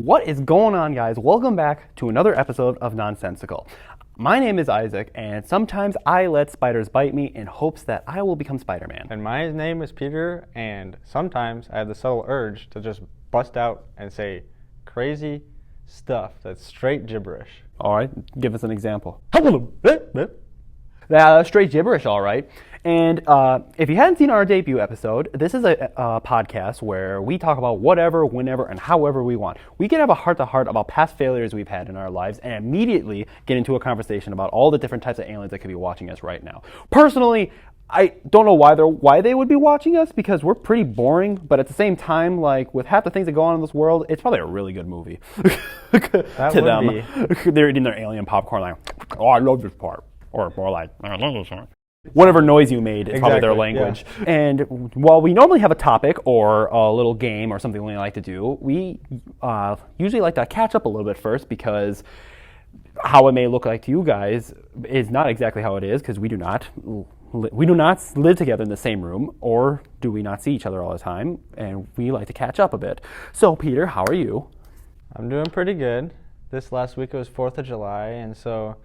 What is going on, guys? Welcome back to another episode of Nonsensical. My name is Isaac, and sometimes I let spiders bite me in hopes that I will become Spider-Man. And my name is Peter, and sometimes I have the subtle urge to just bust out and say crazy stuff that's straight gibberish. All right, give us an example. Straight gibberish, all right. And if you hadn't seen our debut episode, this is a podcast where we talk about whatever, whenever, and however we want. We can have a heart-to-heart about past failures we've had in our lives and immediately get into a conversation about all the different types of aliens that could be watching us right now. Personally, I don't know why they would be watching us, because we're pretty boring, but at the same time, like, with half the things that go on in this world, it's probably a really good movie to them. Be. They're eating their alien popcorn like, oh, I love this part. Or more like, I love this part. Whatever noise you made is probably their language. Yeah. And while we normally have a topic or a little game or something we like to do, we usually like to catch up a little bit first, because how it may look like to you guys is not exactly how it is, because we do not live together in the same room, or do we not see each other all the time, and we like to catch up a bit. So, Peter, how are you? I'm doing pretty good. This last week it was 4th of July, and so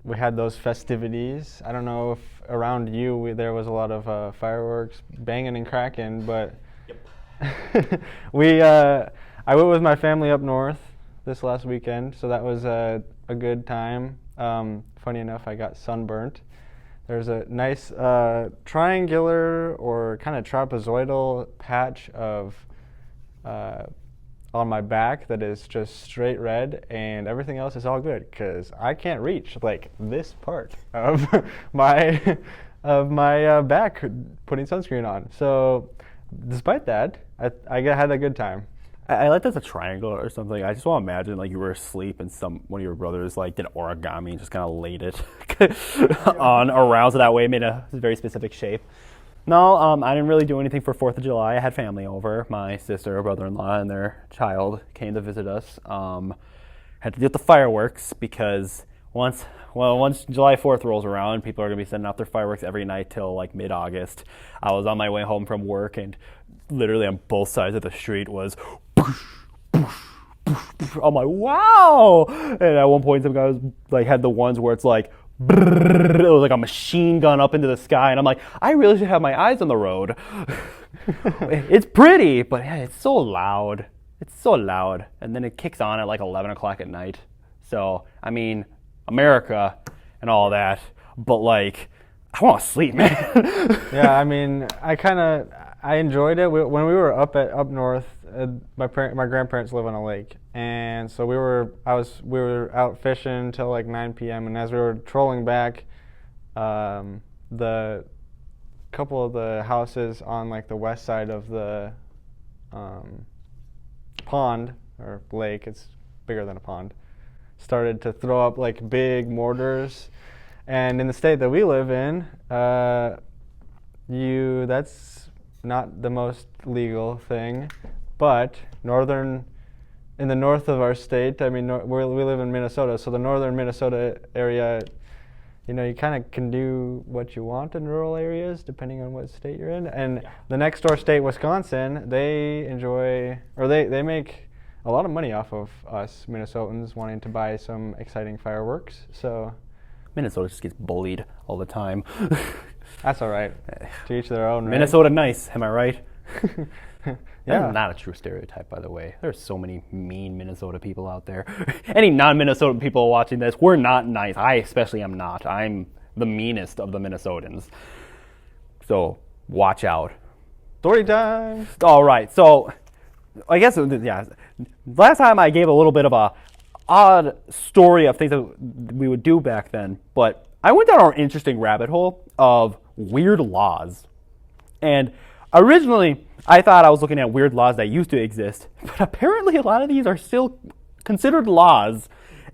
we had those festivities. I don't know if around you there was a lot of fireworks banging and cracking, but yep. I went with my family up north this last weekend, so that was a good time. Funny enough, I got sunburnt. There's a nice triangular or kind of trapezoidal patch of on my back that is just straight red, and everything else is all good because I can't reach like this part of my back putting sunscreen on. So despite that, I had a good time. I like that's a triangle or something. I just want to imagine like you were asleep and one of your brothers like did origami and just kind of laid it on around, so that way it made a very specific shape. No, I didn't really do anything for 4th of July. I had family over. My sister, brother-in-law, and their child came to visit us. Had to deal with the fireworks because once July 4th rolls around, people are going to be sending out their fireworks every night till like mid-August. I was on my way home from work, and literally on both sides of the street was I'm like, wow! And at one point, some guys like had the ones where it's like, it was like a machine gun up into the sky, and I'm like, I really should have my eyes on the road. It's pretty, but yeah, it's so loud. It's so loud. And then it kicks on at like 11 o'clock at night. So, I mean, America and all that, but like, I want to sleep, man. Yeah, I mean, I enjoyed it. When we were up north, my grandparents live on a lake, and so we were out fishing till like 9 p.m. And as we were trolling back, the couple of the houses on like the west side of the pond or lake, it's bigger than a pond, started to throw up like big mortars. And in the state that we live in, that's not the most legal thing, but in the north of our state, I mean, we live in Minnesota, so the northern Minnesota area, you kind of can do what you want in rural areas depending on what state you're in. And the next door state, Wisconsin, they make a lot of money off of us Minnesotans wanting to buy some exciting fireworks. So Minnesota just gets bullied all the time. That's all right. To each their own, right? Minnesota nice, am I right? Yeah. That's not a true stereotype, by the way. There's so many mean Minnesota people out there. Any non-Minnesota people watching this, we're not nice. I especially am not. I'm the meanest of the Minnesotans. So watch out. Story time. All right. So I guess, yeah. Last time I gave a little bit of a odd story of things that we would do back then, but I went down an interesting rabbit hole of weird laws. And originally, I thought I was looking at weird laws that used to exist, but apparently a lot of these are still considered laws.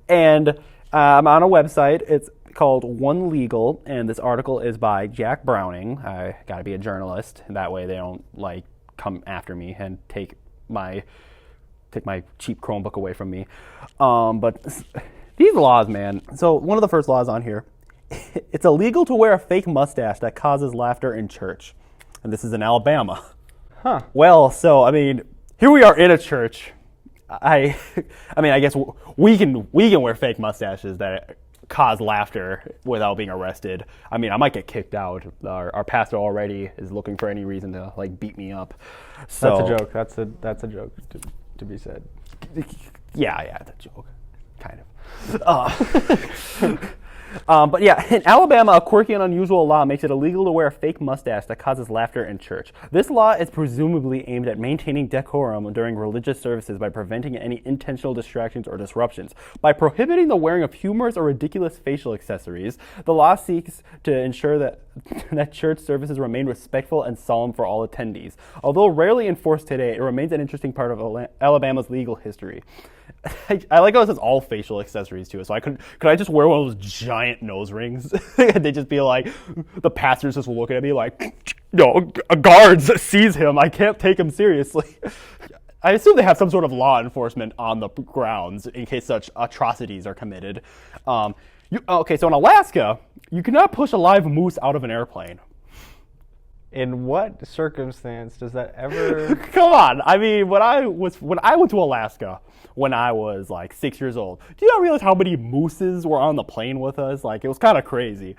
And I'm on a website. It's called One Legal, and this article is by Jack Browning. I got to be a journalist, and that way they don't like come after me and take my cheap Chromebook away from me. But these laws, man. So one of the first laws on here, it's illegal to wear a fake mustache that causes laughter in church. And this is in Alabama. Huh. Well, so, I mean, here we are in a church. I, I mean, I guess we can wear fake mustaches that cause laughter without being arrested. I mean, I might get kicked out. Our pastor already is looking for any reason to like beat me up. So, That's a joke. That's a joke to be said. Yeah, it's a joke, kind of. But yeah, in Alabama, a quirky and unusual law makes it illegal to wear a fake mustache that causes laughter in church. This law is presumably aimed at maintaining decorum during religious services by preventing any intentional distractions or disruptions. By prohibiting the wearing of humorous or ridiculous facial accessories, the law seeks to ensure that church services remain respectful and solemn for all attendees. Although rarely enforced today, it remains an interesting part of Alabama's legal history. I like how it says all facial accessories too. So could I just wear one of those giant nose rings? And they just be like, the pastors just looking at me like, no, guards seize him. I can't take him seriously. I assume they have some sort of law enforcement on the grounds in case such atrocities are committed. Okay, so in Alaska, you cannot push a live moose out of an airplane. In what circumstance does that ever? Come on. I mean, when I went to Alaska when I was like 6 years old, do you not realize how many mooses were on the plane with us? Like, it was kind of crazy.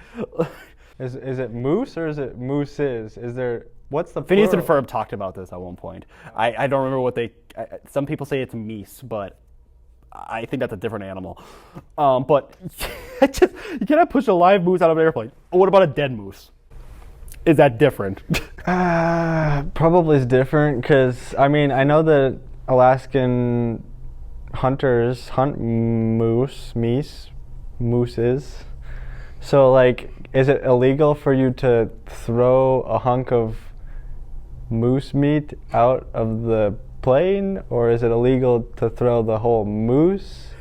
Is it moose or is it mooses? What's the Phineas plural? and Ferb talked about this at one point. I don't remember what some people say it's meese, but I think that's a different animal. But you cannot push a live moose out of an airplane. What about a dead moose? Is that different? Probably is different because, I mean, I know that Alaskan hunters hunt mooses. So, like, is it illegal for you to throw a hunk of moose meat out of the plane? Or is it illegal to throw the whole moose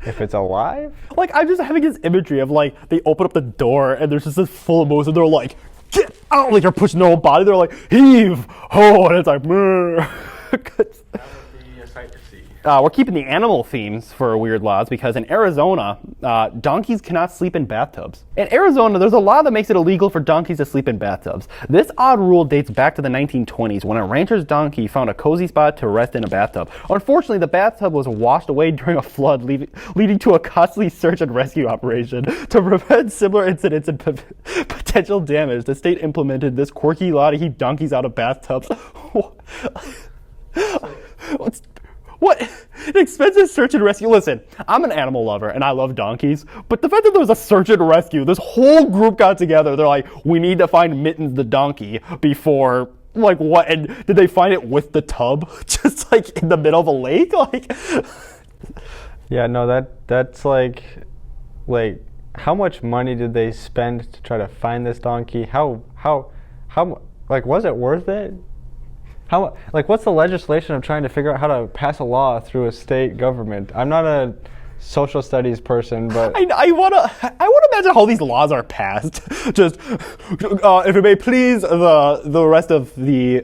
if it's alive? Like, I'm just having this imagery of, like, they open up the door and there's just this full of moose and they're like, get out! Like, they're pushing their whole body. They're like, heave! Oh, and it's like, That would be a sight to see. We're keeping the animal themes for weird laws because in Arizona, donkeys cannot sleep in bathtubs. In Arizona, there's a law that makes it illegal for donkeys to sleep in bathtubs. This odd rule dates back to the 1920s when a rancher's donkey found a cozy spot to rest in a bathtub. Unfortunately, the bathtub was washed away during a flood, leading to a costly search and rescue operation. To prevent similar incidents and potential damage, the state implemented this quirky law to keep donkeys out of bathtubs. What? An expensive search and rescue. Listen, I'm an animal lover and I love donkeys, but the fact that there was a search and rescue, this whole group got together. They're like, we need to find Mittens the donkey before, like, what? And did they find it with the tub? Just like in the middle of a lake? Like, yeah, no, that's like, how much money did they spend to try to find this donkey? How, like, was it worth it? What's the legislation of trying to figure out how to pass a law through a state government? I'm not a social studies person, but I wanna imagine how these laws are passed. Just if it may please the rest of the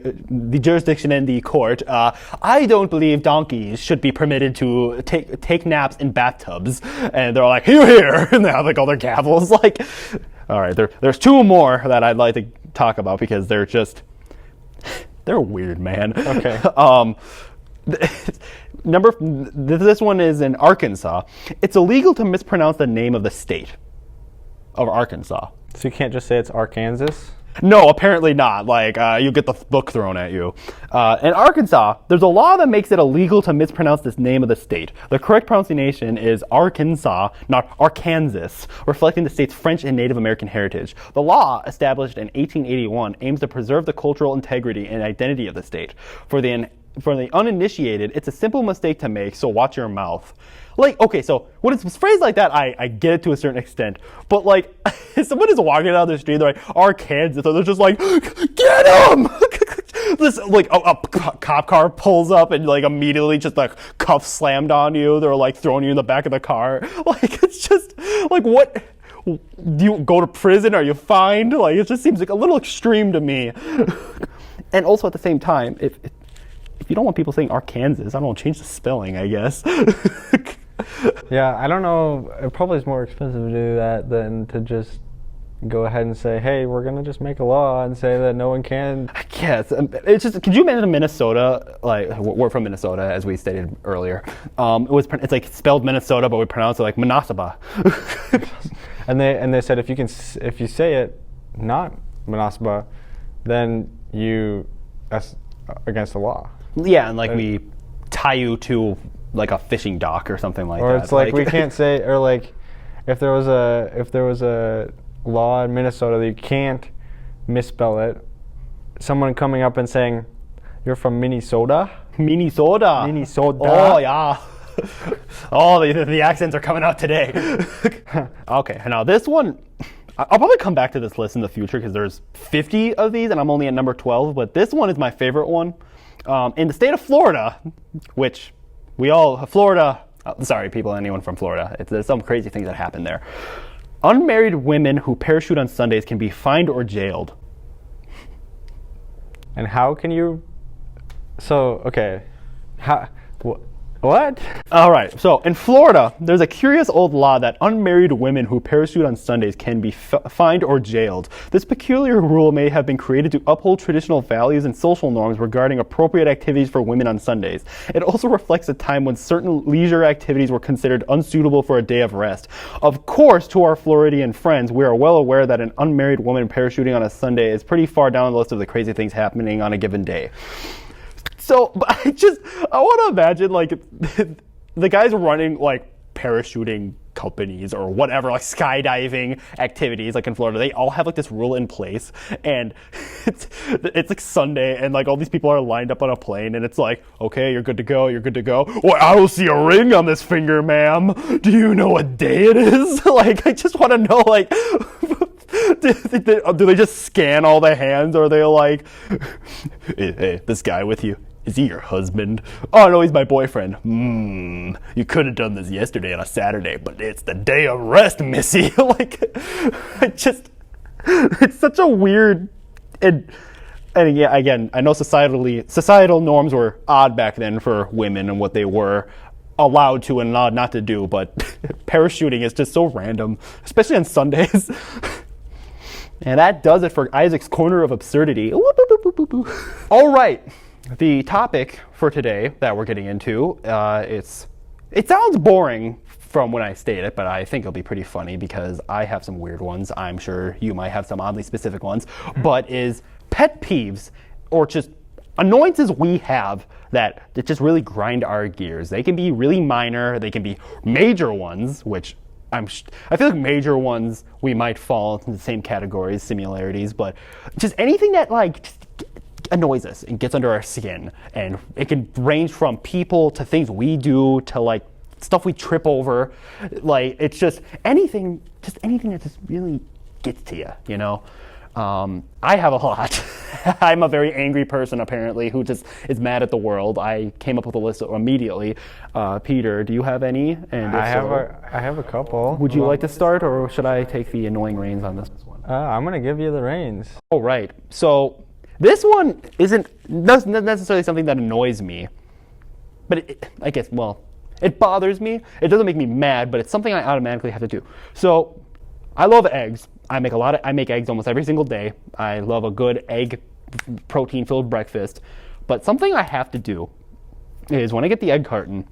jurisdiction and the court, I don't believe donkeys should be permitted to take naps in bathtubs. And they're like, here, and they have like all their gavels. Like, all right, there's two more that I'd like to talk about because they're weird, man. Okay. This one is in Arkansas. It's illegal to mispronounce the name of the state of Arkansas. So you can't just say it's Arkansas? No, apparently not. Like, you get the book thrown at you. In Arkansas, there's a law that makes it illegal to mispronounce this name of the state. The correct pronunciation is Arkansas, not Arkansas, reflecting the state's French and Native American heritage. The law, established in 1881, aims to preserve the cultural integrity and identity of the state. For the uninitiated, it's a simple mistake to make, so watch your mouth. Like, okay, so when it's phrased like that, I get it to a certain extent. But, like, if someone is walking down the street, they're like, Arkansas, they're just like, get him! This, like, a cop car pulls up and, like, immediately just, like, cuffs slammed on you. They're, like, throwing you in the back of the car. Like, it's just, like, what? Do you go to prison? Are you fined? Like, it just seems like a little extreme to me. And also at the same time, if you don't want people saying Arkansas, I don't know, change the spelling, I guess. Yeah, I don't know. It probably is more expensive to do that than to just go ahead and say, hey, we're going to just make a law and say that no one can. Yes, it's just. Could you imagine Minnesota? Like we're from Minnesota, as we stated earlier. It's like spelled Minnesota, but we pronounce it like Manasaba. And they said if you say it not Manasaba, then that's against the law. Yeah, and like we tie you to like a fishing dock or something like that. Or it's like we can't say, or like if there was a law in Minnesota that you can't misspell it, someone coming up and saying, "You're from Minnesota." Minnesota. Oh yeah. Oh, the accents are coming out today. Okay, now this one, I'll probably come back to this list in the future because there's 50 of these and I'm only at number 12, but this one is my favorite one. In the state of Florida, which sorry people, anyone from Florida, there's some crazy things that happen there. Unmarried women who parachute on Sundays can be fined or jailed. And how can you? So okay, what? All right, so in Florida, there's a curious old law that unmarried women who parachute on Sundays can be fined or jailed. This peculiar rule may have been created to uphold traditional values and social norms regarding appropriate activities for women on Sundays. It also reflects a time when certain leisure activities were considered unsuitable for a day of rest. Of course, to our Floridian friends, we are well aware that an unmarried woman parachuting on a Sunday is pretty far down the list of the crazy things happening on a given day. So, but I want to imagine, like, the guys running, like, parachuting companies or whatever, like, skydiving activities, like, in Florida, they all have, like, this rule in place, and it's like, Sunday, and, like, all these people are lined up on a plane, and it's like, okay, you're good to go. Well, I don't see a ring on this finger, ma'am. Do you know what day it is? Like, I just want to know, like... Do they just scan all the hands, or are they like, hey, this guy with you, is he your husband? Oh no, he's my boyfriend. You could have done this yesterday on a Saturday, but it's the day of rest, missy. Like, it's such a weird, and yeah, again, I know societal norms were odd back then for women and what they were allowed to and allowed not to do, but parachuting is just so random, especially on Sundays. And that does it for Isaac's Corner of Absurdity. All right, the topic for today that we're getting into, it sounds boring from when I state it, but I think it'll be pretty funny because I have some weird ones. I'm sure you might have some oddly specific ones, but is pet peeves or just annoyances we have that just really grind our gears. They can be really minor, they can be major ones, which I feel like major ones we might fall into the same categories, similarities, but just anything that like annoys us and gets under our skin, and it can range from people to things we do to like stuff we trip over. Like it's just anything that just really gets to you, you know? I have a lot. I'm a very angry person, apparently, who just is mad at the world. I came up with a list immediately. Peter, do you have any? And I have a couple. Would you like to start, or should I take the annoying reins on this one? I'm going to give you the reins. Oh, right. So this one isn't necessarily something that annoys me, but I guess, well, it bothers me. It doesn't make me mad, but it's something I automatically have to do. So I love eggs. I make eggs almost every single day. I love a good egg protein-filled breakfast. But something I have to do is when I get the egg carton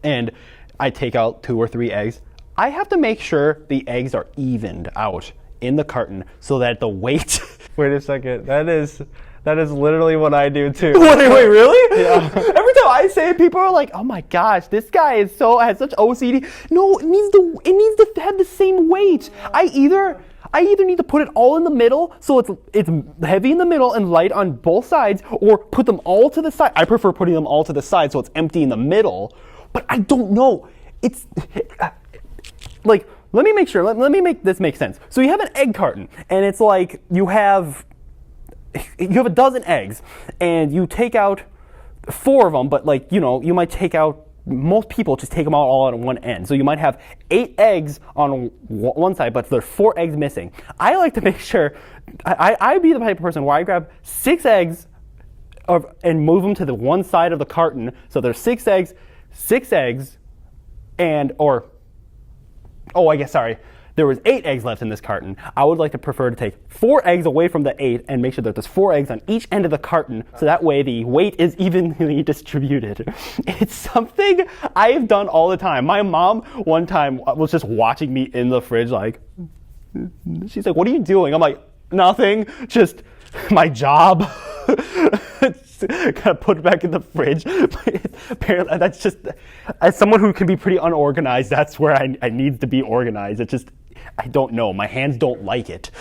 and I take out 2 or 3 eggs, I have to make sure the eggs are evened out in the carton so that the weight... Wait a second. That is literally what I do too. Wait, really? Yeah. Every time I say it, people are like, "Oh my gosh, this guy has such OCD." No, it needs to have the same weight. I either need to put it all in the middle, so it's heavy in the middle and light on both sides, or put them all to the side. I prefer putting them all to the side so it's empty in the middle. But I don't know. It's like, let me make sure. Let me make this make sense. So you have an egg carton, and it's like you have a dozen eggs, and you take out 4 of them, but like, you know, you might take out, most people just take them all out on one end. So you might have 8 eggs on one side, but there's 4 eggs missing. I like to make sure, I'd be the type of person where I grab 6 eggs and move them to the one side of the carton. So there's 6 eggs, and, I guess, sorry. there was 8 eggs left in this carton, I would like to prefer to take 4 eggs away from the 8 and make sure that there's 4 eggs on each end of the carton, so that way the weight is evenly distributed. It's something I've done all the time. My mom one time was just watching me in the fridge, like, she's like, "What are you doing?" I'm like, "Nothing, just my job." Gotta put it back in the fridge. Apparently, that's just, as someone who can be pretty unorganized, that's where I need to be organized. It's just, I don't know. My hands don't like it.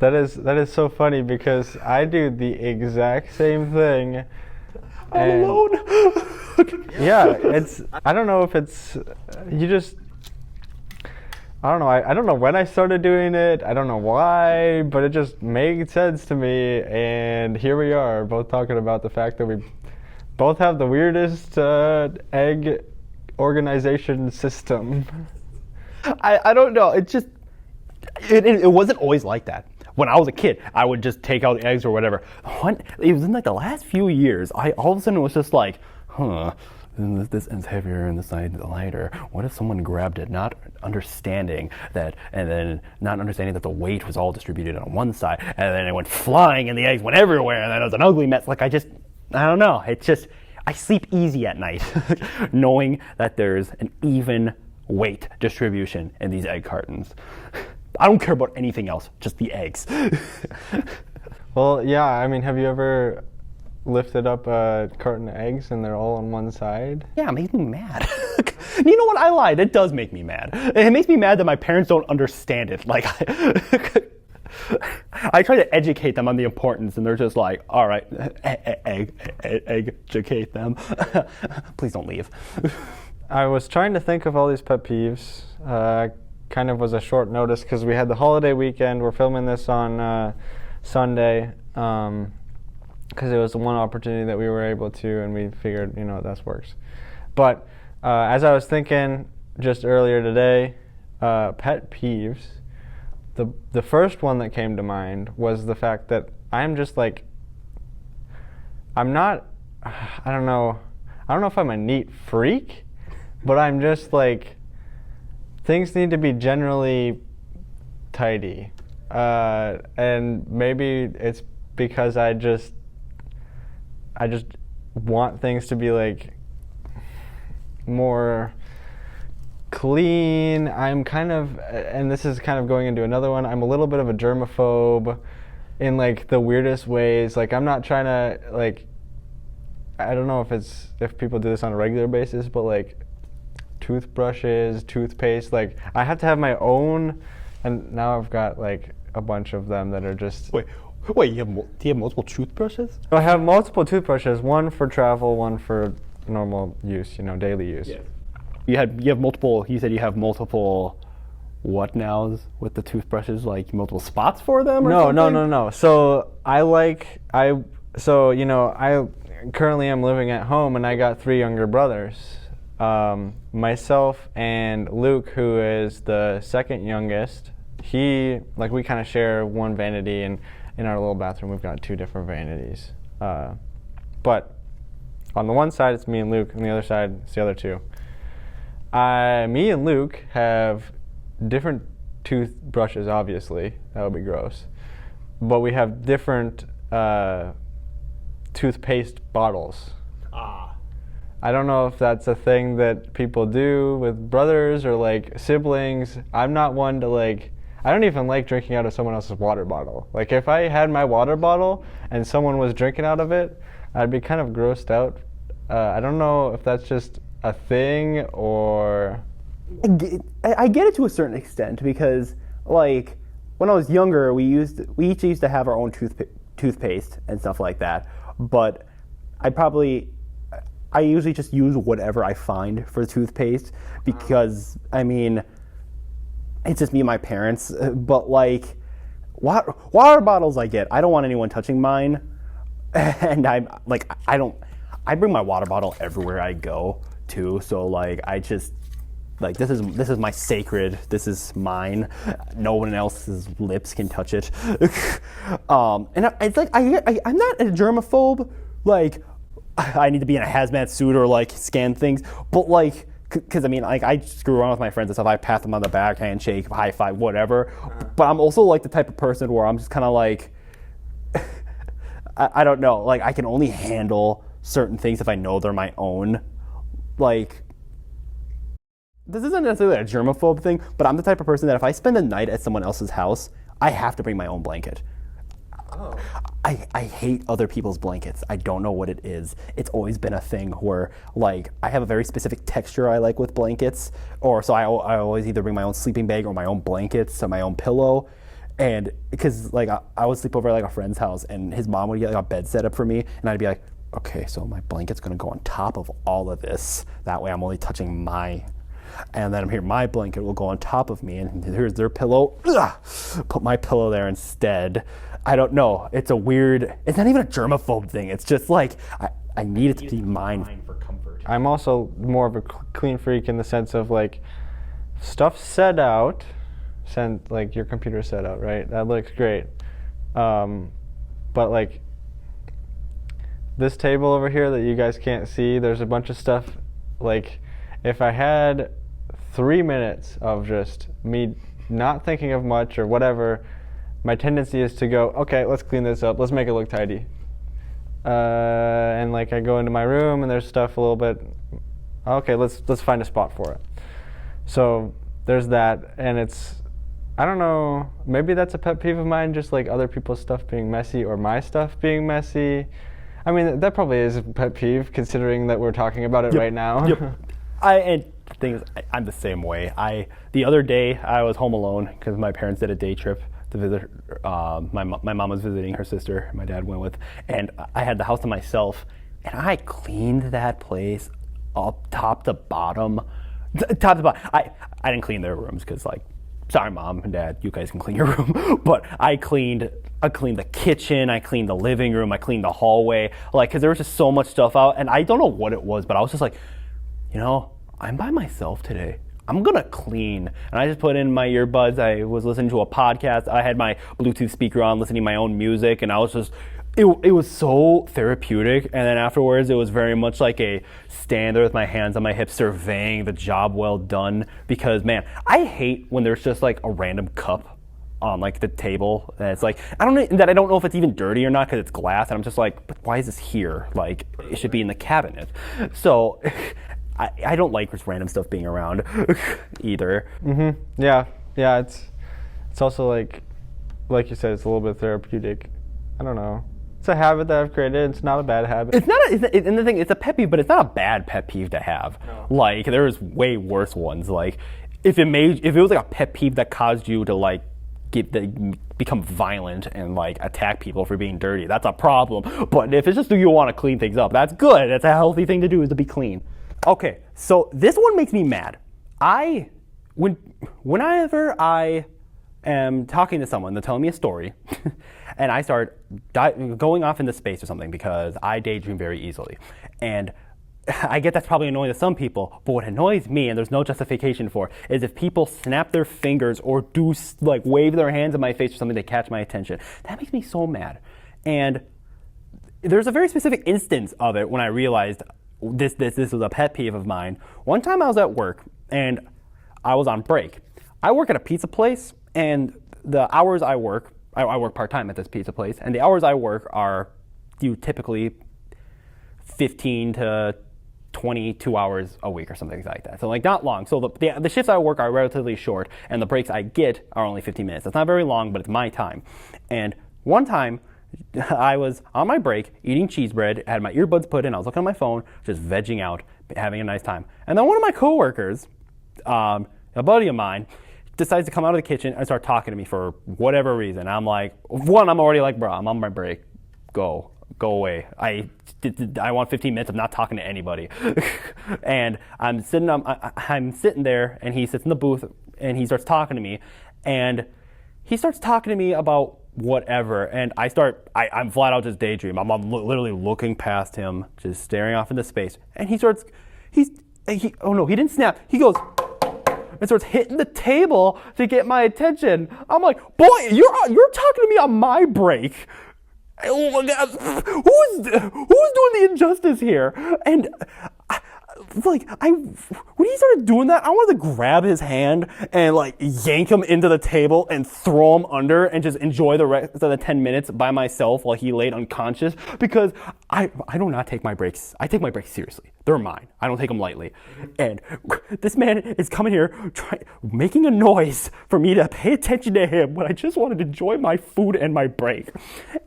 That is so funny because I do the exact same thing. I'm alone. Yeah, I don't know if it's, I don't know. I don't know when I started doing it. I don't know why, but it just made sense to me. And here we are, both talking about the fact that we both have the weirdest egg organization system. I don't know. It just, it wasn't always like that. When I was a kid, I would just take out the eggs or whatever. It was in like the last few years, I all of a sudden was just like, this end's heavier and this side lighter. What if someone grabbed it, not understanding that, and then not understanding that the weight was all distributed on one side, and then it went flying and the eggs went everywhere, and then it was an ugly mess. Like, I don't know. It's just, I sleep easy at night knowing that there's an even weight distribution in these egg cartons. I don't care about anything else, just the eggs. Well, yeah, I mean, have you ever lifted up a carton of eggs and they're all on one side? Yeah, it makes me mad. You know what? I lied. It does make me mad. It makes me mad that my parents don't understand it. Like, I try to educate them on the importance, and they're just like, all right, educate them. Please don't leave. I was trying to think of all these pet peeves. Kind of was a short notice because we had the holiday weekend. We're filming this on Sunday. Because it was the one opportunity that we were able to, and we figured, that works. But as I was thinking just earlier today, pet peeves, the first one that came to mind was the fact that I'm just like, I don't know if I'm a neat freak, but I'm just like, things need to be generally tidy. And maybe it's because I just want things to be like more clean. I'm kind of, and this is kind of going into another one, I'm a little bit of a germaphobe in like the weirdest ways. Like, I'm not trying to, like, I don't know if people do this on a regular basis, but like toothbrushes, toothpaste, like I have to have my own, and now I've got like a bunch of them that are just... Wait, do you have multiple toothbrushes? I have multiple toothbrushes, one for travel, one for normal use, daily use. Yeah. You have multiple, you said you have multiple what nows with the toothbrushes, like multiple spots for them or something? No. So I currently am living at home, and I got 3 younger brothers. Myself and Luke, who is the second youngest, we kind of share one vanity, and in our little bathroom we've got 2 different vanities. But on the one side it's me and Luke, and the other side it's the other 2. Me and Luke have different toothbrushes, obviously. That would be gross. But we have different toothpaste bottles. I don't know if that's a thing that people do with brothers or like siblings. I'm not one to like, I don't even like drinking out of someone else's water bottle. Like, if I had my water bottle and someone was drinking out of it, I'd be kind of grossed out. I don't know if that's just a thing or... I get it to a certain extent, because like when I was younger, we each used to have our own toothpaste and stuff like that. But I usually just use whatever I find for toothpaste, because I mean, it's just me and my parents. But like water bottles, I don't want anyone touching mine, and I bring my water bottle everywhere I go too. So like, I just like, this is my sacred. This is mine. No one else's lips can touch it. And it's like I'm not a germaphobe. Like, I need to be in a hazmat suit or like scan things, but like, because I mean, like, I screw around with my friends and stuff. I pat them on the back, handshake, high five, whatever. But I'm also like the type of person where I'm just kind of like, I don't know. Like, I can only handle certain things if I know they're my own. Like, this isn't necessarily a germaphobe thing, but I'm the type of person that if I spend a night at someone else's house, I have to bring my own blanket. Oh. I hate other people's blankets. I don't know what it is. It's always been a thing where, like, I have a very specific texture I like with blankets, or so I always either bring my own sleeping bag or my own blankets or my own pillow. And because, like, I would sleep over at, like, a friend's house, and his mom would get, like, a bed set up for me, and I'd be like, okay, so my blanket's gonna go on top of all of this. That way I'm only touching and then here my blanket will go on top of me, and here's their pillow. Ugh, put my pillow there instead. I don't know. It's a weird, it's not even a germaphobe thing. It's just like, I need it to be mine for comfort. I'm also more of a clean freak in the sense of, like, stuff set out, like your computer set out, right? That looks great. But like this table over here that you guys can't see, there's a bunch of stuff. Like, if I had 3 minutes of just me not thinking of much or whatever, my tendency is to go, okay, let's clean this up, let's make it look tidy. And like I go into my room and there's stuff a little bit, okay, let's find a spot for it. So there's that, and it's, I don't know, maybe that's a pet peeve of mine, just like other people's stuff being messy or my stuff being messy. I mean, that probably is a pet peeve considering that we're talking about it right now. Yep. And the thing is, I'm the same way. The other day I was home alone because my parents did a day trip to visit. My mom was visiting her sister. My dad went with, and I had the house to myself. And I cleaned that place up top to bottom. Top to bottom. I didn't clean their rooms because, like, sorry, Mom and Dad, you guys can clean your room. But I cleaned the kitchen, I cleaned the living room, I cleaned the hallway. Like, because there was just so much stuff out, and I don't know what it was, but I was just like, you know, I'm by myself today. I'm gonna clean. And I just put in my earbuds. I was listening to a podcast. I had my Bluetooth speaker on, listening to my own music, and I was just, it was so therapeutic. And then afterwards, it was very much like a stand there with my hands on my hips, surveying the job well done. Because, man, I hate when there's just like a random cup on like the table, and it's like, I don't know if it's even dirty or not because it's glass, and I'm just like, but why is this here? Like, it should be in the cabinet. So I don't like this random stuff being around either. Mm-hmm. Yeah. It's also like you said, it's a little bit therapeutic. I don't know. It's a habit that I've created. It's not a bad habit. It's not. And the thing, it's a pet peeve, but it's not a bad pet peeve to have. No. Like, there's way worse ones. Like, if it was like a pet peeve that caused you to like become violent and like attack people for being dirty, that's a problem. But if it's just you want to clean things up, that's good. That's a healthy thing to do, is to be clean. Okay, so this one makes me mad. Whenever I am talking to someone, they're telling me a story, and I start going off into space or something because I daydream very easily. And I get that's probably annoying to some people, but what annoys me, and there's no justification for, is if people snap their fingers or do like wave their hands in my face or something to catch my attention. That makes me so mad. And there's a very specific instance of it when I realized this was a pet peeve of mine. One time I was at work and I was on break. I work at a pizza place, and the hours I work part-time at this pizza place, and the hours I work are typically 15 to 22 hours a week or something like that. So like not long. So the shifts I work are relatively short, and the breaks I get are only 15 minutes. It's not very long, but it's my time. And one time I was on my break eating cheese bread, had my earbuds put in, I was looking at my phone, just vegging out, having a nice time. And then one of my coworkers, a buddy of mine, decides to come out of the kitchen and start talking to me for whatever reason. I'm like, I'm already like, bro, I'm on my break. Go away. I want 15 minutes of not talking to anybody. And I'm sitting there, and he sits in the booth, and he starts talking to me, and he starts talking to me about whatever, and I'm flat out just daydream. I'm literally looking past him, just staring off into space, and he didn't snap. He goes and starts hitting the table to get my attention. I'm like, boy, you're talking to me on my break. Oh my God, who's doing the injustice here? And when he started doing that, I wanted to grab his hand and like yank him into the table and throw him under and just enjoy the rest of the 10 minutes by myself while he laid unconscious, because I do not take my breaks. I take my breaks seriously. They're mine. I don't take them lightly. And this man is coming here making a noise for me to pay attention to him when I just wanted to enjoy my food and my break.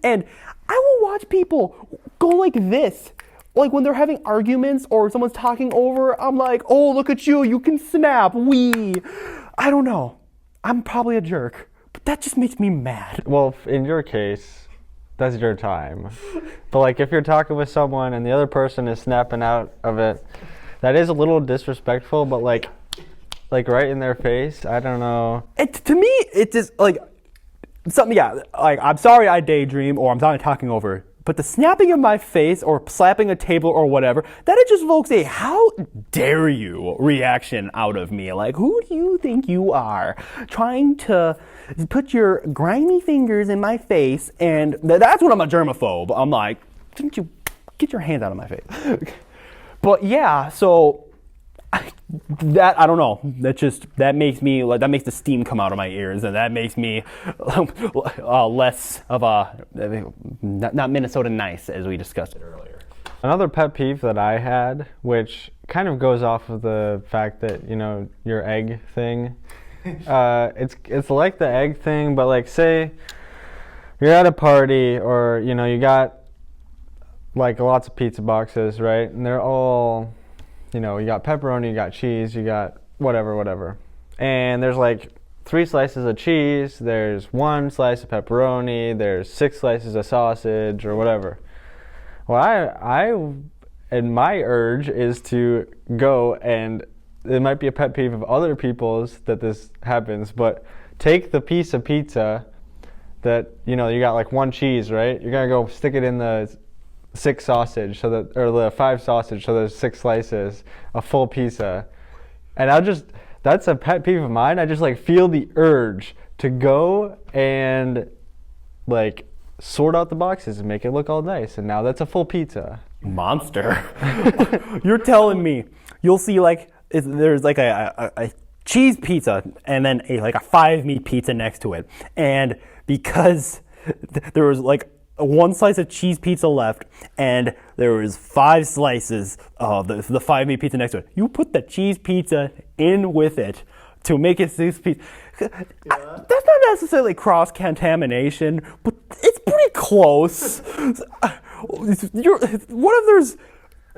And I will watch people go like this. Like when they're having arguments or someone's talking over, I'm like, oh, look at you, you can snap, I don't know. I'm probably a jerk, but that just makes me mad. Well, in your case, that's your time. But like if you're talking with someone and the other person is snapping out of it, that is a little disrespectful, but like right in their face, I don't know. To me, it's just like something, yeah, like I'm sorry I daydream or I'm not talking over. But the snapping in my face or slapping a table or whatever, that it just evokes a how dare you reaction out of me. Like, who do you think you are? Trying to put your grimy fingers in my face, and that's when I'm a germaphobe. I'm like, didn't you get your hands out of my face? But yeah, so that I don't know. That makes the steam come out of my ears, and that makes me less of a not Minnesota nice, as we discussed it earlier. Another pet peeve that I had, which kind of goes off of the fact that your egg thing. It's like the egg thing, but like say you're at a party or you got like lots of pizza boxes, right? And they're all you got pepperoni, you got cheese, you got whatever. And there's like 3 slices of cheese, there's 1 slice of pepperoni, there's 6 slices of sausage or whatever. Well, and my urge is to go, and it might be a pet peeve of other people's that this happens, but take the piece of pizza that, you got like 1 cheese, right? You're going to go stick it in the 6 sausage, or the 5 sausage, so there's 6 slices, a full pizza. And that's a pet peeve of mine. I just like feel the urge to go and like sort out the boxes and make it look all nice. And now that's a full pizza. Monster. You're telling me you'll see like there's like a cheese pizza and then a 5-meat pizza next to it. And because there was like 1 slice of cheese pizza left, and there was 5 slices of the 5-meat pizza next to it. You put the cheese pizza in with it to make it 6 pieces. Yeah. That's not necessarily cross-contamination, but it's pretty close. What if there's...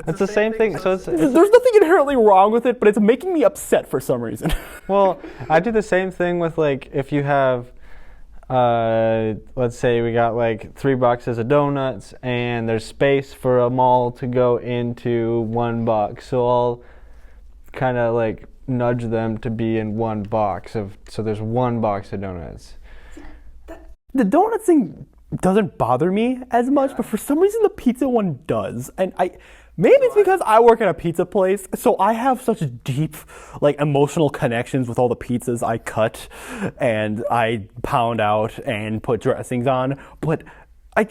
It's the same thing. So there's nothing inherently wrong with it, but it's making me upset for some reason. Well, I do the same thing with like if you have... let's say we got like 3 boxes of donuts and there's space for them all to go into 1 box. So I'll kind of like nudge them to be in 1 box so there's 1 box of donuts. The donut thing doesn't bother me as much, but for some reason the pizza one does. And maybe it's because I work at a pizza place, so I have such deep, like, emotional connections with all the pizzas I cut and I pound out and put dressings on. But I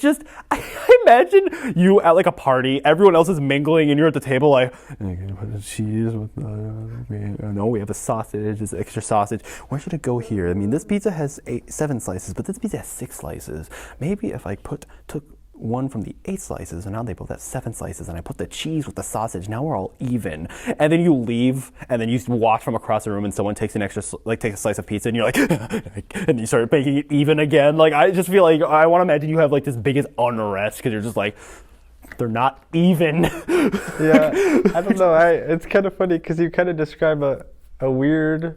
imagine you at like a party, everyone else is mingling, and you're at the table like, put the cheese with no, we have a sausage, this extra sausage. Where should it go here? I mean, this pizza has 7 slices, but this pizza has 6 slices. Maybe if I took 1 from the 8 slices, and now they both have 7 slices, and I put the cheese with the sausage, now we're all even. And then you leave, and then you watch from across the room, and someone takes takes a slice of pizza, and you're like, and you start making it even again. Like, I just feel like, I want to imagine you have like this biggest unrest, because you're just like, they're not even. Yeah, I don't know, it's kind of funny, because you kind of describe a weird,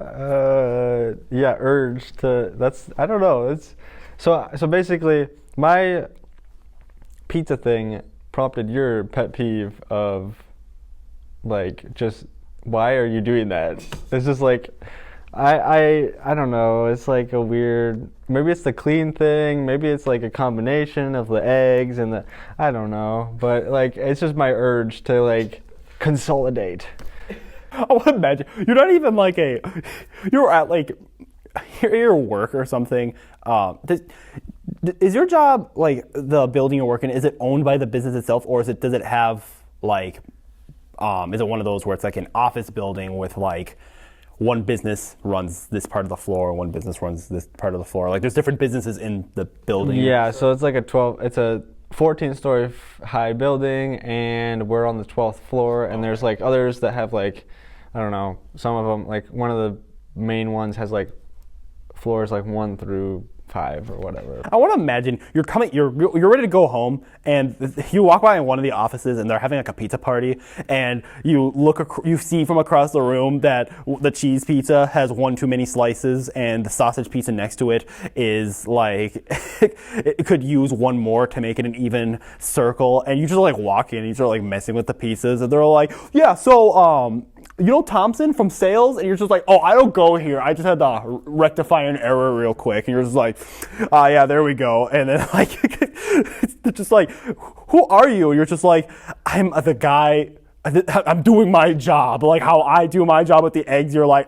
urge to, I don't know, so basically, my pizza thing prompted your pet peeve of, like, just, why are you doing that? It's just like, I don't know, it's like a weird, maybe it's the clean thing, maybe it's like a combination of the eggs and I don't know, but like, it's just my urge to like, consolidate. I want to imagine, you're not even like you're at like, your work or something, is your job, like, the building you're working in, is it owned by the business itself, or does it have, like, is it one of those where it's like an office building with like one business runs this part of the floor, one business runs this part of the floor? Like there's different businesses in the building. Yeah, so it's like it's a 14-story high building, and we're on the 12th floor, and there's like others that have like, I don't know, some of them, like one of the main ones has like floors like 1 through 5 or whatever. I want to imagine you're ready to go home, and you walk by in one of the offices, and they're having like a pizza party, and you see from across the room that the cheese pizza has one too many slices, and the sausage pizza next to it is like it could use one more to make it an even circle, and you just like walk in, and you start like messing with the pizzas, and they're like, yeah, so you know Thompson from sales? And you're just like, oh, I don't go here. I just had to rectify an error real quick. And you're just like, yeah, there we go. And then like, it's just like, who are you? And you're just like, I'm the guy, I'm doing my job. Like how I do my job with the eggs. You're like,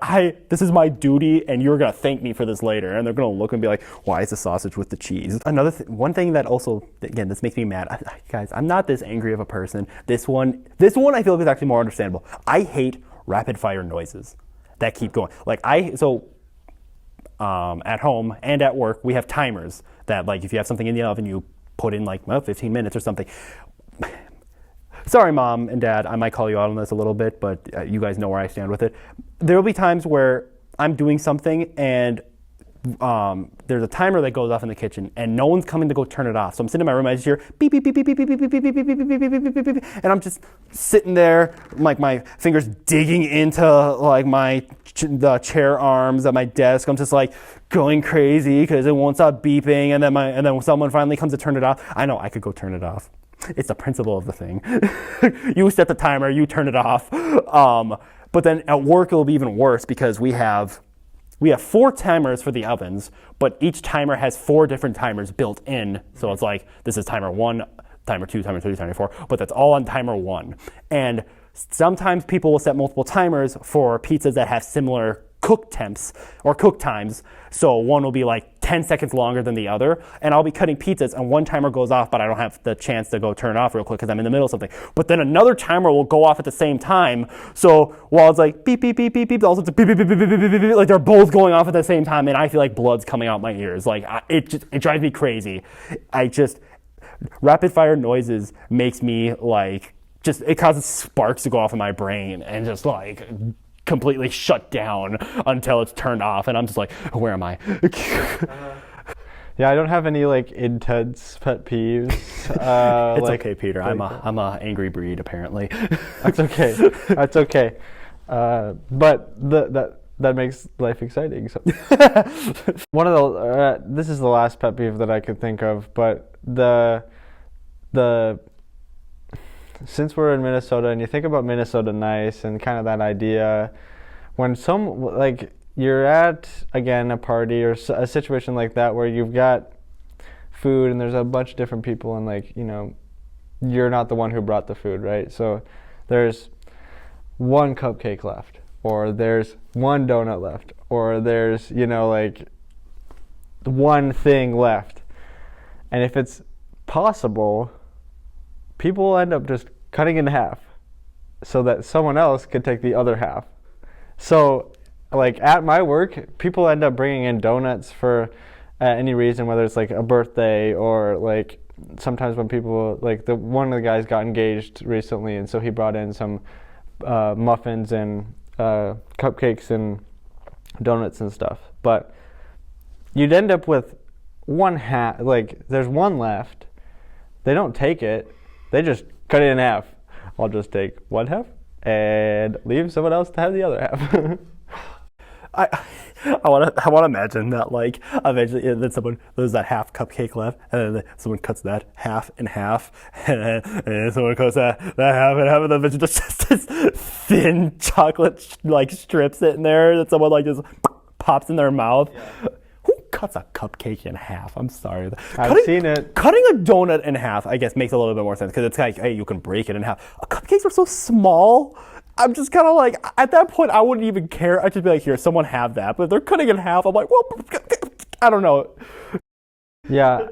this is my duty, and you're going to thank me for this later. And they're going to look and be like, why is the sausage with the cheese? One thing that also, again, this makes me mad. Guys, I'm not this angry of a person. This one I feel like is actually more understandable. I hate rapid fire noises that keep going. Like at home and at work, we have timers that like if you have something in the oven, you put in like 15 minutes or something. Sorry, Mom and Dad, I might call you out on this a little bit, but you guys know where I stand with it. There will be times where I'm doing something and there's a timer that goes off in the kitchen and no one's coming to go turn it off. So I'm sitting in my room, I just hear beep, beep, beep, beep, beep, beep, beep, beep, beep, beep, beep, beep, beep, beep, beep, beep, and I'm just sitting there, like my fingers digging into like the chair arms at my desk. I'm just like going crazy because it won't stop beeping, and then when someone finally comes to turn it off, I know I could go turn it off. It's the principle of the thing. You set the timer, you turn it off. But then at work it'll be even worse because we have 4 timers for the ovens, but each timer has 4 different timers built in. So it's like, this is timer 1, timer 2, timer 3, timer 4, but that's all on timer 1. And sometimes people will set multiple timers for pizzas that have similar cook temps or cook times. So one will be like 10 seconds longer than the other, and I'll be cutting pizzas and one timer goes off, but I don't have the chance to go turn it off real quick because I'm in the middle of something. But then another timer will go off at the same time. So while it's like beep, beep, beep, beep, beep, also it's beep, beep, beep, beep, beep, beep, beep, beep, like they're both going off at the same time, and I feel like blood's coming out my ears. Like it drives me crazy. Rapid fire noises makes me like, it causes sparks to go off in my brain and just like completely shut down until it's turned off, and I'm just like, where am I? Yeah, I don't have any like intense pet peeves. It's like, okay, Peter. I'm a angry breed apparently. That's okay. That's okay. But that makes life exciting. So one of the this is the last pet peeve that I could think of, but the since we're in Minnesota and you think about Minnesota nice and kind of that idea, when you're at, again, a party or a situation like that where you've got food and there's a bunch of different people and like, you know, you're not the one who brought the food, right? So there's one cupcake left, or there's one donut left, or there's, you know, like one thing left. And if it's possible, people will end up just cutting in half so that someone else could take the other half. So like at my work, people end up bringing in donuts for any reason, whether it's like a birthday or like sometimes when people, like one of the guys got engaged recently, and so he brought in some muffins and cupcakes and donuts and stuff. But you'd end up with one half, like there's one left. They don't take it. They just cut it in half. I'll just take one half and leave someone else to have the other half. I want to imagine that like eventually there's that half cupcake left, and then someone cuts that half in half, and then someone cuts that half in half, and then there's just this thin chocolate like strip sitting there that someone like just pops in their mouth. Yeah. Who cuts a cupcake in half? I'm sorry. I've seen it. Cutting a donut in half, I guess, makes a little bit more sense because it's like, hey, you can break it in half. Cupcakes are so small. I'm just kind of like, at that point, I wouldn't even care. I'd just be like, here, someone have that. But if they're cutting in half, I'm like, well, I don't know. Yeah.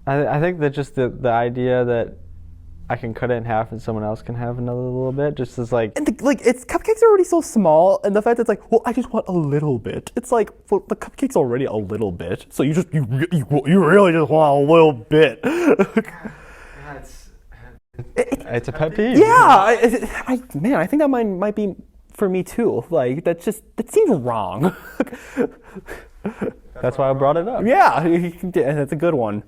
I think that just the idea that I can cut it in half and someone else can have another little bit, just as like. And it's cupcakes are already so small, and the fact that it's like, well, I just want a little bit. It's like, well, the cupcake's already a little bit, so you really just want a little bit. It's a pet peeve. Yeah, man, I think that might be for me too. Like that seems wrong. That's why I brought it up. Yeah, that's a good one.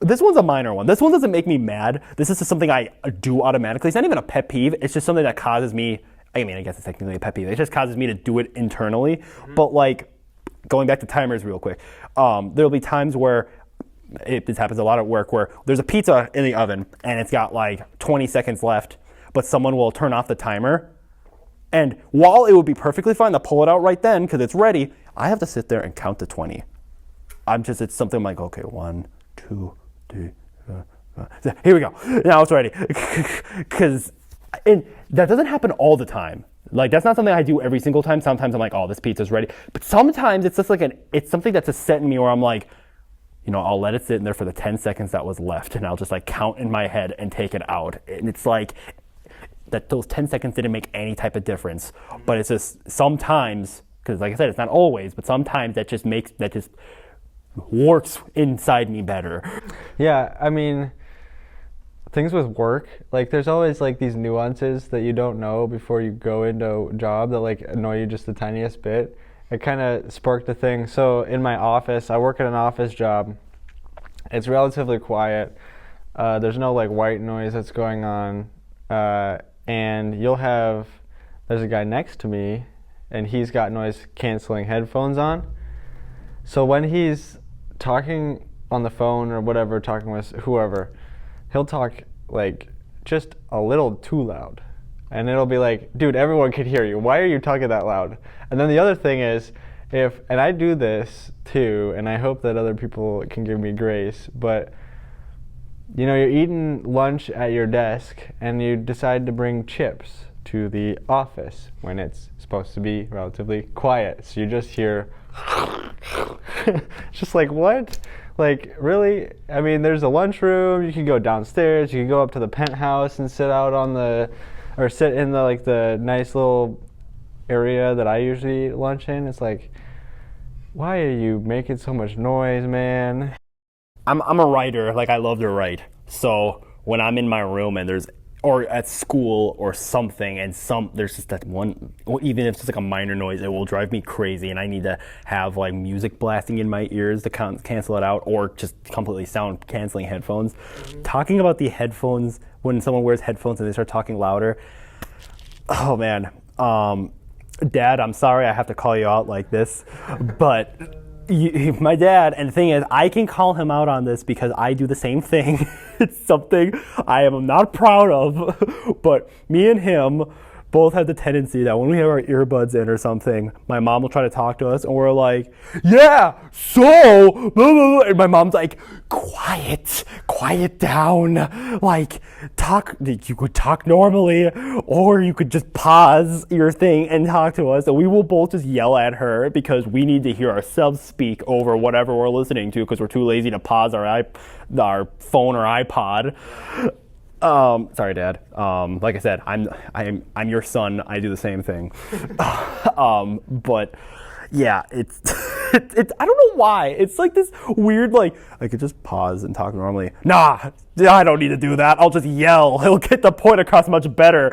This one's a minor one. This one doesn't make me mad. This is just something I do automatically. It's not even a pet peeve. It's just something that causes me, I mean, I guess it's technically a pet peeve. It just causes me to do it internally. Mm-hmm. But like, going back to timers real quick, there'll be times where, this happens a lot at work, where there's a pizza in the oven and it's got like 20 seconds left, but someone will turn off the timer. And while it would be perfectly fine to pull it out right then because it's ready, I have to sit there and count to 20. It's something I'm like, okay, 1, 2, 3, here we go. Now it's ready. Because that doesn't happen all the time. Like that's not something I do every single time. Sometimes I'm like, oh, this pizza's ready. But sometimes it's just like it's something that's just set in me where I'm like, I'll let it sit in there for the 10 seconds that was left, and I'll just like count in my head and take it out. And it's like that those 10 seconds didn't make any type of difference. But it's just sometimes, because like I said, it's not always, but sometimes that just works inside me better. Yeah, I mean, things with work, like there's always like these nuances that you don't know before you go into a job that like annoy you just the tiniest bit. It kind of sparked a thing. So in my office, I work at an office job. It's relatively quiet. There's no like white noise that's going on. And there's a guy next to me and he's got noise canceling headphones on. So when he's talking on the phone or whatever, talking with whoever, he'll talk like just a little too loud. And it'll be like, dude, everyone can hear you. Why are you talking that loud? And then the other thing is, and I do this too, and I hope that other people can give me grace, but you're eating lunch at your desk and you decide to bring chips to the office when it's supposed to be relatively quiet. So you just hear, it's just like, what? Like, really? I mean, there's a lunchroom, you can go downstairs, you can go up to the penthouse and sit in the nice little area that I usually eat lunch in. It's like, why are you making so much noise, man? I'm a writer, like I love to write. So when I'm in my room and or at school or something, and there's just that one, even if it's just like a minor noise, it will drive me crazy, and I need to have like music blasting in my ears to cancel it out, or just completely sound canceling headphones. Mm-hmm. Talking about the headphones, when someone wears headphones and they start talking louder, oh man, Dad, I'm sorry I have to call you out like this, but my dad, and the thing is, I can call him out on this because I do the same thing. It's something I am not proud of, but me and him both have the tendency that when we have our earbuds in or something, my mom will try to talk to us and we're like, yeah, so, blah, blah, blah. And my mom's like, quiet down. Like, you could talk normally, or you could just pause your thing and talk to us. And we will both just yell at her because we need to hear ourselves speak over whatever we're listening to because we're too lazy to pause our phone or iPod. Sorry, Dad. Like I said, I'm your son. I do the same thing. But yeah, it's I don't know why. It's like this weird, like I could just pause and talk normally. Nah, I don't need to do that. I'll just yell. It'll get the point across much better.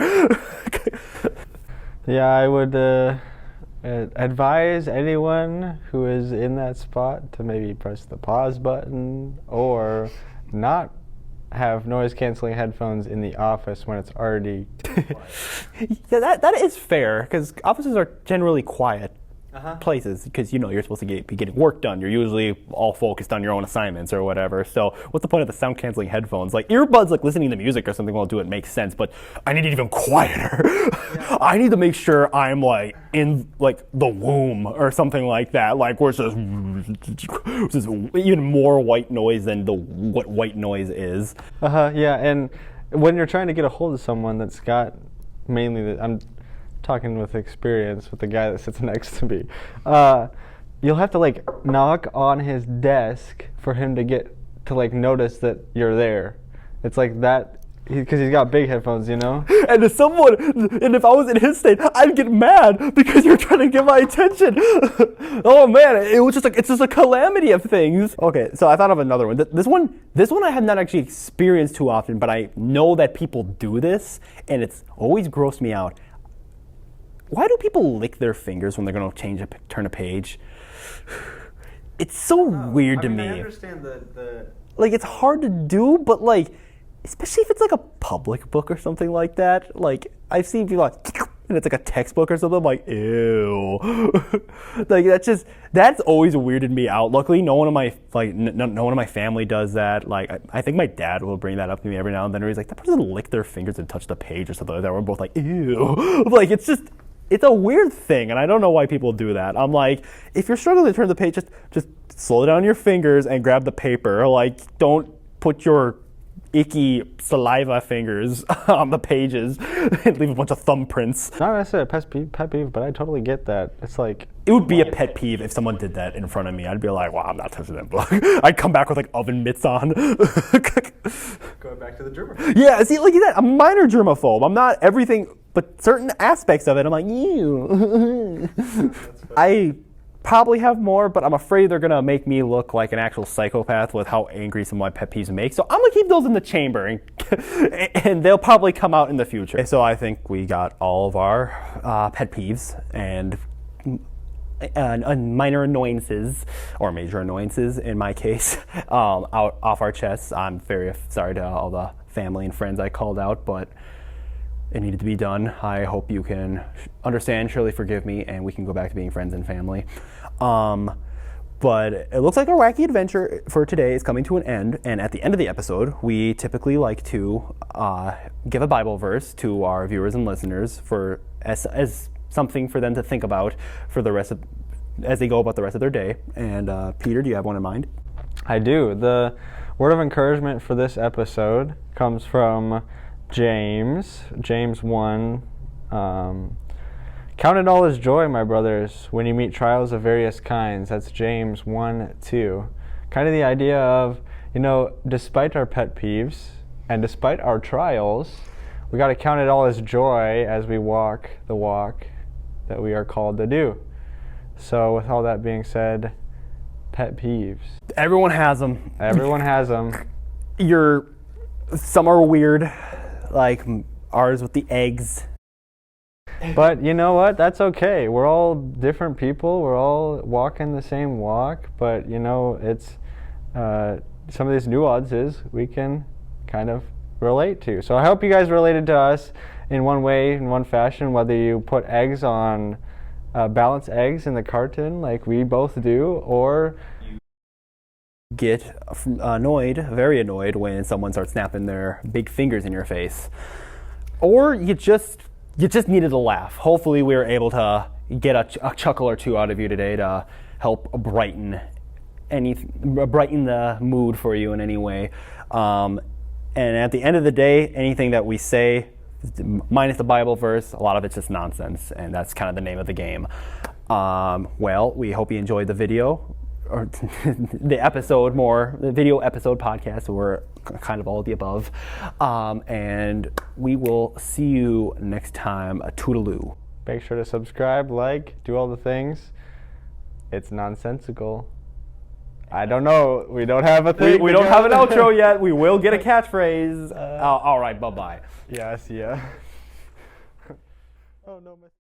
Yeah, I would advise anyone who is in that spot to maybe press the pause button or not have noise-canceling headphones in the office when it's already Yeah, that is fair, because offices are generally quiet places, because you're supposed to be getting work done. You're usually all focused on your own assignments or whatever. So what's the point of the sound-canceling headphones? Like earbuds, like listening to music or something will do it makes sense, but I need it even quieter. Yeah. I need to make sure I'm like in like the womb or something like that, like where it's just even more white noise than what white noise is. Yeah, and when you're trying to get a hold of someone that's got mainly I'm talking with experience with the guy that sits next to me, you'll have to like knock on his desk for him to get to like notice that you're there. It's like that, because he's got big headphones, you know? And if I was in his state, I'd get mad because you're trying to get my attention. Oh man, it's just a calamity of things. Okay, so I thought of another one. This one I have not actually experienced too often, but I know that people do this, and it's always grossed me out. Why do people lick their fingers when they're gonna turn a page? It's so weird to me. I understand the like, it's hard to do, but like, especially if it's like a public book or something like that. Like, I've seen people like, and it's like a textbook or something. I'm like, ew. Like, that's always weirded me out. Luckily, no one of my family does that. Like, I think my dad will bring that up to me every now and then. Where he's like, that person licked their fingers and touched the page or something like that. We're both like, ew. Like, it's a weird thing, and I don't know why people do that. I'm like, if you're struggling to turn the page, just slow down your fingers and grab the paper. Like, don't put your icky saliva fingers on the pages and leave a bunch of thumbprints. Not necessarily a pet peeve, but I totally get that. It's like, it would be a pet peeve if someone did that in front of me. I'd be like, wow, I'm not touching that book. I'd come back with like oven mitts on. Going back to the germaphobe. Yeah, see, like that, I'm a minor germaphobe. I'm not everything, but certain aspects of it, I'm like, ew. I probably have more, but I'm afraid they're gonna make me look like an actual psychopath with how angry some of my pet peeves make. So I'm gonna keep those in the chamber, and they'll probably come out in the future. So I think we got all of our pet peeves and minor annoyances, or major annoyances in my case, off our chests. I'm very sorry to all the family and friends I called out, but it needed to be done. I hope you can understand, surely forgive me, and we can go back to being friends and family. But it looks like our wacky adventure for today is coming to an end, and at the end of the episode, we typically like to give a Bible verse to our viewers and listeners as something for them to think about for as they go about the rest of their day. And Peter, do you have one in mind? I do. The word of encouragement for this episode comes from James 1. Count it all as joy, my brothers, when you meet trials of various kinds. That's James 1:2. Kind of the idea of, despite our pet peeves and despite our trials, we got to count it all as joy as we walk the walk that we are called to do. So with all that being said, pet peeves. Everyone has them. Everyone has them. Some are weird, like ours with the eggs. But you know what? That's okay. We're all different people. We're all walking the same walk. But it's some of these nuances we can kind of relate to. So I hope you guys related to us in one way, in one fashion. Whether you put eggs on, balanced eggs in the carton like we both do, or get very annoyed when someone starts snapping their big fingers in your face, or you just needed a laugh. Hopefully we were able to get a chuckle or two out of you today to help brighten the mood for you in any way. And at the end of the day, anything that we say, minus the Bible verse, a lot of it's just nonsense, and that's kind of the name of the game. Well, we hope you enjoyed the video, or the video episode podcast. We're kind of all of the above. And we will see you next time. Toodaloo. Make sure to subscribe, like, do all the things. It's nonsensical. I don't know. We don't have a thing. We don't have an outro yet. We will get a catchphrase. All right, bye-bye. Yeah, see ya. Oh, no.